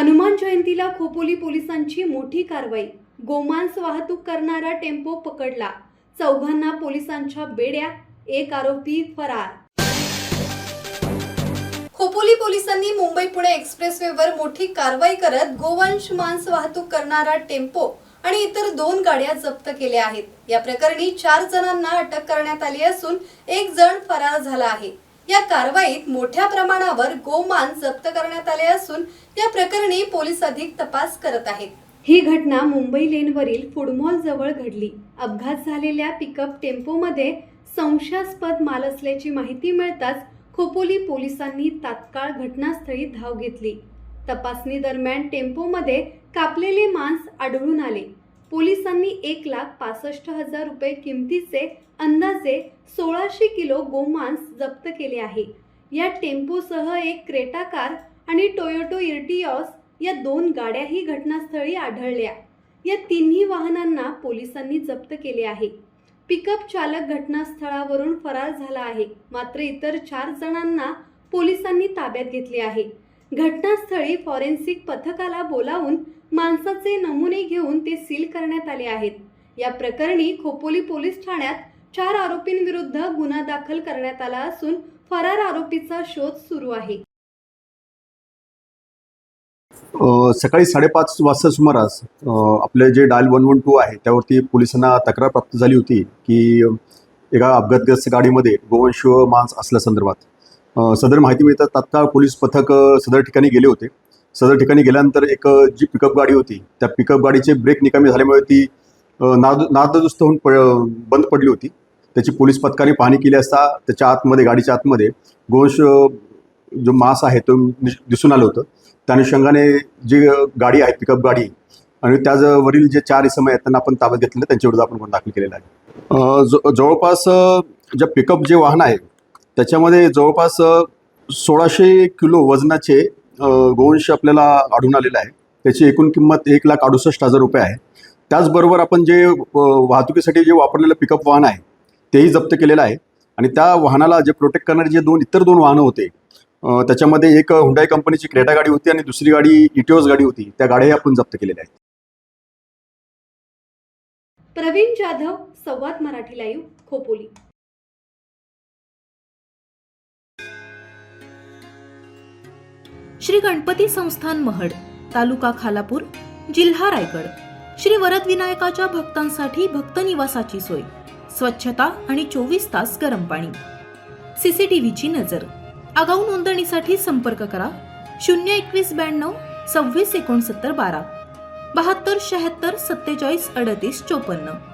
हनुमान जयंतीला खोपोली पोलिसांची मोठी कारवाई। गोमांस वाहतूक करणारा टेम्पो पकडला। चौघांना पोलिसांच्या बेड्या, एक आरोपी फरार। खोपोली पोलिसांनी मुंबई-पुणे एक्सप्रेसवेवर मोठी कारवाई करत गोवंश मांस वाहतूक करणारा टेम्पो आणि इतर 2 गाड्या जप्त केल्या आहेत। या प्रकरणी 4 जणांना अटक करण्यात आली असून एक जण फरार झाला आहे। या कारवाईत मोठ्या प्रमाणावर गोमांस जप्त करण्यात आले असून या प्रकरणी पोलीस अधिक तपास करत आहेत। ही घटना मुंबई लेनवरील फूड मॉल जवळ घडली। अपघात झालेल्या पिकअप टेम्पोमध्ये संशयास्पद माल असल्याची माहिती मिळताच खोपोली पोलिसांनी तात्काळ घटनास्थळी धाव घेतली। तपासणी दरम्यान टेम्पोमध्ये कापलेले मांस आढळून आले। पोलिसांनी 1,65,000 रुपये किमतीचे अंदाजे 1600 किलो गोमांस जप्त केले आहे। या टेम्पोसह एक क्रेटा कार आणि टोयोटा इर्टिओस या 2 गाड्याही घटनास्थळी आढळल्या। या तिन्ही वाहनांना पोलिसांनी जप्त केले आहे। पिकअप चालक घटनास्थळावरून फरार झाला आहे, मात्र इतर 4 जणांना पोलिसांनी ताब्यात घेतले आहे। घटनास्थळी फॉरेन्सिक पथकाला बोलावून मांसाचे नमुने घेऊन ते सील करण्यात आले आहेत। या प्रकरणी खोपोली पोलीस ठाण्यात 4 आरोपींविरुद्ध गुन्हा दाखल करण्यात आला असून फरार आरोपीचा शोध सुरू आहे। सकाळी 5:30 वाजता सुमारास आपले जे डायल 112 आहे त्यावरती पोलिसांना तक्रार प्राप्त झाली होती की एका अपघातग्रस्त गाडीमध्ये गोवंश मांस असल्यासंदर्भात सदर माहिती मिळतात तात्काळ पोलीस पथक सदर ठिकाणी गेले होते। सदर ठिकाणी गेल्यानंतर एक जी पिकअप गाडी होती त्या पिकअप गाडीचे ब्रेक निकामी झाल्यामुळे ती नादुरुस्त होऊन बंद पडली होती। त्याची पोलीस पथकाने पाहणी केली असता त्याच्या आतमध्ये गाडीच्या आतमध्ये गोवंश जो मांस आहे तो दिसून आलं होतं। त्या अनुषंगाने जी गाडी आहे पिकअप गाडी आणि त्यावरील जे 4 इसम आहेत त्यांना आपण ताब्यात घेतलेलं, त्यांच्याविरुद्ध आपण गुन्हा दाखल केलेला आहे। जवळपास जे पिकअप जे वाहन आहे त्याच्यामध्ये जवळपास 1600 किलो वजनाचे गोवंश आपल्याला आढळून आलेला आहे। त्याची एकूण किंमत 1,68,000 रुपये आहे। त्याचबरोबर आपण जे वाहतुकीसाठी जे वापरलेलं पिकअप वाहन आहे तेही जप्त केलेलं आहे आणि त्या वाहनाला जे प्रोटेक्ट करणारे जे इतर 2 वाहनं होते त्याच्यामध्ये एक हुंडाई कंपनीची क्रेटा गाडी होती आणि दुसरी गाडी इटिओस गाडी होती, त्या गाड्याही आपण जप्त केलेल्या आहेत। प्रवीण जाधव, संवाद मराठी लाईव्ह, खोपोली। श्री गणपती संस्थान महड, तालुका खालापूर, जिल्हा रायगड। श्री वरद विनायकाच्या भक्तांसाठी भक्त निवासाची सोय, स्वच्छता आणि 24 तास गरम पाणी, सीसीटीव्हीची नजर। आगाऊ नोंदणीसाठी संपर्क करा 02192 26 69 12 72 76 47 38 54।